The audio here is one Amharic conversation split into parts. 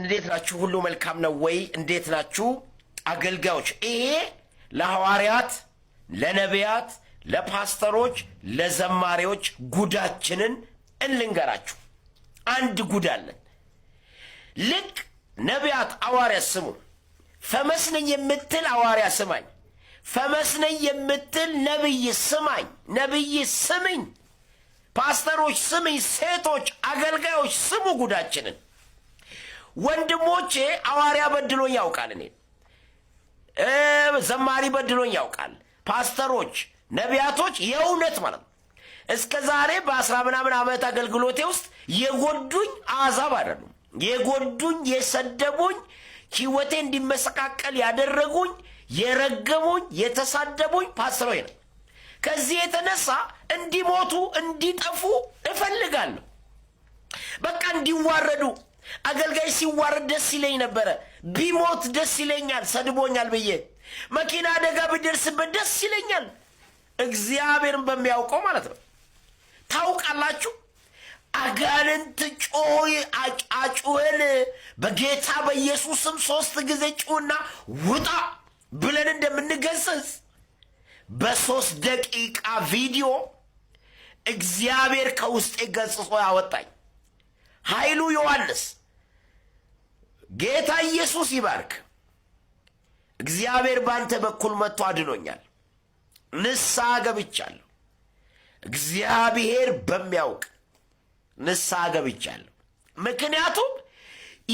እንዴት ናችሁ? ሁሉ መልካም ነው ወይ? እንዴት ናችሁ አገልጋዮች? ይሄ ለሐዋርያት፣ ለነቢያት፣ ለፓስተሮች፣ ለዘማሪዎች ጉዳችንን እንልንገራችሁ። አንድ ጉድ አለን። ልክ ነቢያት ሐዋርያት ስሙ፣ ፈመስ ነኝ የምትል ሐዋርያ ስማኝ፣ ፈመስ ነኝ የምትል ነብይ ስማኝ፣ ነብይ ስምኝ፣ ፓስተሮች ስምኝ፣ ሴቶች አገልጋዮች ስሙ ጉዳችንን። ወንድሞቼ ሐዋርያ በድሎኝ ያውቃል፣ እኔ ዘማሪ በድሎኝ ያውቃል፣ ፓስተሮች ነቢያቶች የእውነት ማለት ነው። እስከ ዛሬ በ10 ምናምን ዓመት አገልግሎቴ ውስጥ የጎዱኝ አሕዛብ አይደሉም። የጎዱኝ የሰደቡኝ ሕይወቴ እንዲመሰቃቀል ያደረጉኝ የረገሙኝ የተሳደቡኝ ፓስተሮች ነው። ከዚህ የተነሳ እንዲሞቱ እንዲጠፉ እፈልጋለሁ። በቃ እንዲዋረዱ። አገልጋይ ሲዋረድ ደስ ይለኝ ነበረ። ቢሞት ደስ ይለኛል፣ ሰድቦኛል ብዬ። መኪና አደጋ ቢደርስበት ደስ ይለኛል፣ እግዚአብሔርን በሚያውቀው ማለት ነው። ታውቃላችሁ አጋንንት ጮይ አጩኸን በጌታ በኢየሱስም 3 ጊዜ ጩና ውጣ ብለን እንደምንገሰጽ በ3 ደቂቃ ቪዲዮ እግዚአብሔር ከውስጤ ገጽጾ ያወጣኝ ኃይሉ ዮሐንስ። ጌታ ኢየሱስ ይባርክ። እግዚአብሔር ባንተ በኩል መጥቶ አድኖኛል። ንስሐ ገብቻለሁ። እግዚአብሔር በሚያውቅ ንስሐ ገብቻለሁ። ምክንያቱም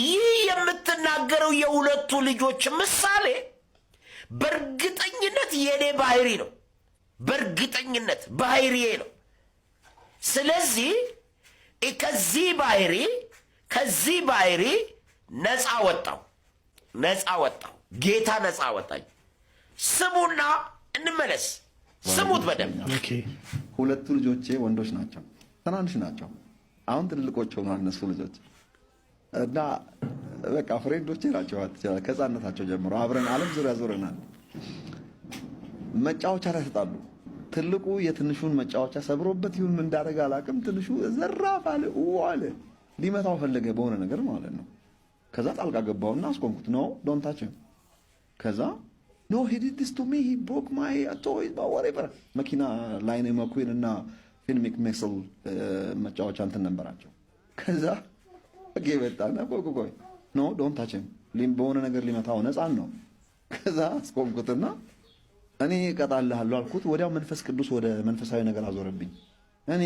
ይህ የምትናገረው የሁለቱ ልጆች ምሳሌ በእርግጠኝነት የኔ ባህሪ ነው። በእርግጠኝነት ባህሪዬ ነው። ስለዚህ ከዚህ ባህሪ ነፃ ወጣው። ጌታ ነፃ ወጣኝ። ስሙና እንመለስ። ስሙት በደንብ። ሁለቱ ልጆቼ ወንዶች ናቸው፣ ትናንሽ ናቸው። አሁን ትልልቆች ሆነዋል እነሱ ልጆች እና በቃ ፍሬንዶቼ ናቸው። ከሕፃንነታቸው ጀምሮ አብረን ዓለም ዙሪያ ዞረናል። መጫወቻ ላይ ተጣሉ። ትልቁ የትንሹን መጫወቻ ሰብሮበት ይሁን ምን እንዳደረገ አላውቅም። ትንሹ ዘራፍ አለ ሊመታው ፈለገ በሆነ ነገር ማለት ነው። ከዛ ጣልቃ ገባውና አስቆምኩት። ኖ ዶንት ታች ሂም። ከዛ ኖ ሂ ዲድ ዲስ ቱ ሚ ሂ ብሮክ ማይ ቶይ ወሬቨር። መኪና ላይን መኩዊን እና ፊልሚክ ሜክስል መጫወቻ እንትን ነበራቸው። ከዛ ገበጣና ቆቆቆይ ኖ ዶንት ታች ሂም በሆነ ነገር ሊመታው ነፃን ነው። ከዛ አስቆምኩትና እኔ እቀጣልሃለሁ አልኩት። ወዲያው መንፈስ ቅዱስ ወደ መንፈሳዊ ነገር አዞረብኝ። እኔ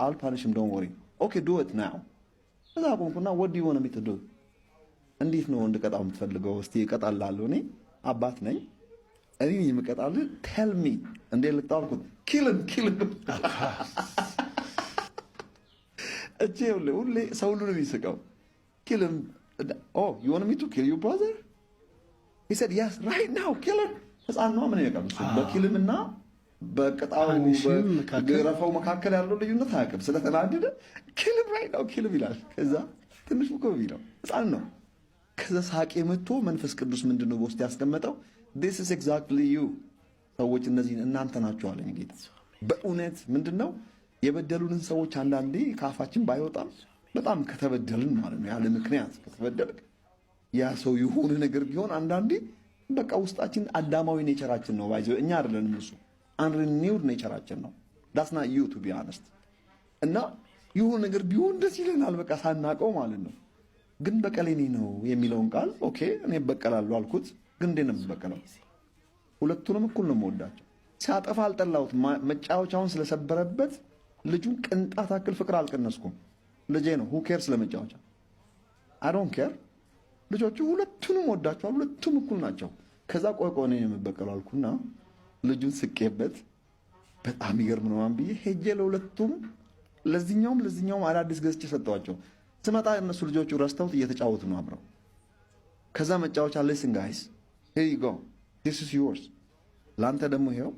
አልፓንሽም ዶንት ወሪ ኦኬ ዱ ኢት ናው። ከዛ አቆምኩና ወዲ ሆነ የሚትዱ እንዴት ነው እንድቀጣው የምትፈልገው? እስቲ እቀጣልሃለሁ፣ እኔ አባት ነኝ፣ እኔ የምቀጣልህ ቴል ሚ እንዴ ልቅጣው አልኩት። ኪልን እጄ ሁሌ ሰው ሁሉ ነው የሚስቀው። ኪልን ኦ ዩ ዋንት ሚ ቱ ኪል ዩ ብራዘር ሂ ሰድ የስ ራይት ናው ኪልን። ሕፃን ነው ምን ያውቃል? በኪልምና በቅጣው በገረፈው መካከል ያለው ልዩነት አያውቅም። ስለተናደደ ኪልም ራይት ናው ኪልም ይላል። ከዛ ትንሽ ሙከብ ይላል፣ ሕፃን ነው። ከዛ ሳቄ መጥቶ መንፈስ ቅዱስ ምንድነው በውስጥ ያስቀመጠው? this is exactly you ሰዎች እነዚህ እናንተ ናችሁ አለኝ ጌታ። በእውነት ምንድነው የበደሉንን ሰዎች አንዳንዴ ካፋችን ባይወጣም በጣም ከተበደልን ማለት ነው ያለ ምክንያት ከተበደልክ ያ ሰው የሆነ ነገር ቢሆን አንዳንዴ በቃ ውስጣችን አዳማዊ ኔቸራችን ነው ባይዘው እኛ አይደለንም እሱ አንሪኒውድ ኔቸራችን ነው። that's not you to be honest። እና የሆነ ነገር ቢሆን ደስ ይለናል በቃ ሳናቀው ማለት ነው። ግን በቀል የኔ ነው የሚለውን ቃል ኦኬ እኔ በቀላለሁ አልኩት። ግን እንዴት ነው የምበቀለው? ሁለቱንም እኩል ነው የምወዳቸው። ሲያጠፋ አልጠላሁት። መጫወቻውን ስለሰበረበት ልጁን ቅንጣት አክል ፍቅር አልቀነስኩም። ልጄ ነው who cares ስለመጫወቻ I don't care። ልጆቹ ሁለቱንም ወዳቸዋል፣ ሁለቱም እኩል ናቸው። ከዛ ቆይ እኔ የምበቀለው አልኩና ልጁን ስቄበት በጣም ይገርም ነው ማን ብዬ ሄጄ ለሁለቱም ለዚህኛውም አዳዲስ ገዝቼ ሰጠዋቸው። ስመጣ እነሱ ልጆቹ ረስተውት እየተጫወቱ ነው አብረው። ከዛ መጫወቻ listen guys here you go this is yours ላንተ ደግሞ ይሄው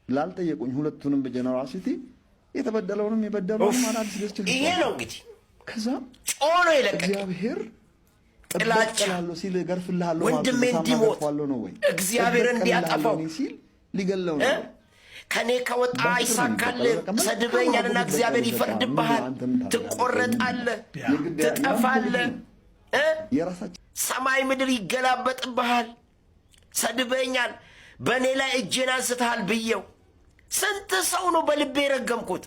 ላልጠየቁኝ ሁለቱንም በጀነራሲቲ የተበደለውንም የበደለውንም አዳዲስ ገዝቼ ሰጠዋቸው። ይሄ ነው እንግዲህ ከዛ ጮሎ ይለቀቅ እግዚአብሔር ጥላቻለሁ ሲል ገርፍልሃለሁ ወንድሜ እንዲሞት ነው ወይ እግዚአብሔር እንዲያጠፋው ሲል ሊገለው ነው። ከኔ ከወጣ ይሳካል። ሰድበኛልና እግዚአብሔር ይፈርድብሃል፣ ትቆረጣለህ፣ ትጠፋለህ። የራሳችን ሰማይ ምድር ይገላበጥብሃል። ሰድበኛል፣ በእኔ ላይ እጄን አንስተሃል ብየው ስንት ሰው ነው በልቤ የረገምኩት።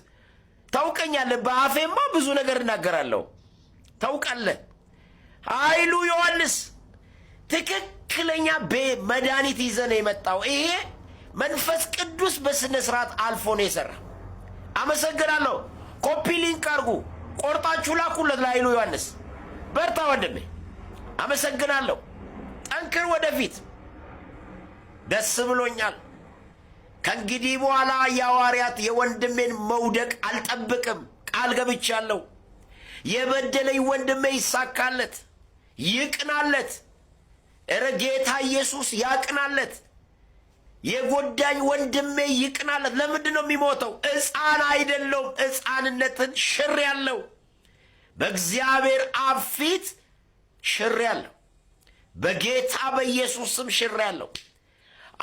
ታውቀኛለህ፣ በአፌማ ብዙ ነገር እናገራለሁ። ታውቃለህ። ኃይሉ ዮሐንስ ትክክለኛ መድኃኒት ይዘህ ነው የመጣው። ይሄ መንፈስ ቅዱስ በስነ ስርዓት አልፎ ነው የሰራ። አመሰግናለሁ። ኮፒ ሊንክ አድርጉ፣ ቆርጣችሁ ላኩለት ለኃይሉ ዮሐንስ። በርታ ወንድሜ፣ አመሰግናለሁ። ጠንክር ወደፊት። ደስ ብሎኛል። ከእንግዲህ በኋላ የሐዋርያት የወንድሜን መውደቅ አልጠብቅም። ቃል ገብቻለሁ። የበደለኝ ወንድሜ ይሳካለት፣ ይቅናለት። እረ ጌታ ኢየሱስ ያቅናለት። የጎዳኝ ወንድሜ ይቅናለት። ለምንድን ነው የሚሞተው? ሕፃን አይደለውም። ሕፃንነትን ሽር ያለው በእግዚአብሔር አብ ፊት ሽር ያለው በጌታ በኢየሱስ ስም ሽር ያለው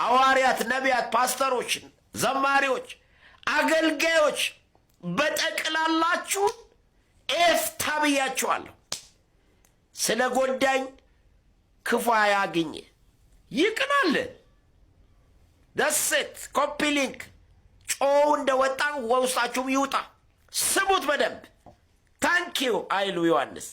ሐዋርያት፣ ነቢያት፣ ፓስተሮች፣ ዘማሪዎች፣ አገልጋዮች በጠቅላላችሁ ኤፍታ ብያችኋለሁ። ስለ ጎዳኝ ክፉ አያግኝ፣ ይቅናል። ደሴት ኮፒ ሊንክ ጮው እንደወጣ ውስጣችሁም ይውጣ። ስሙት በደንብ። ታንኪዩ ኃይሉ ዮሐንስ።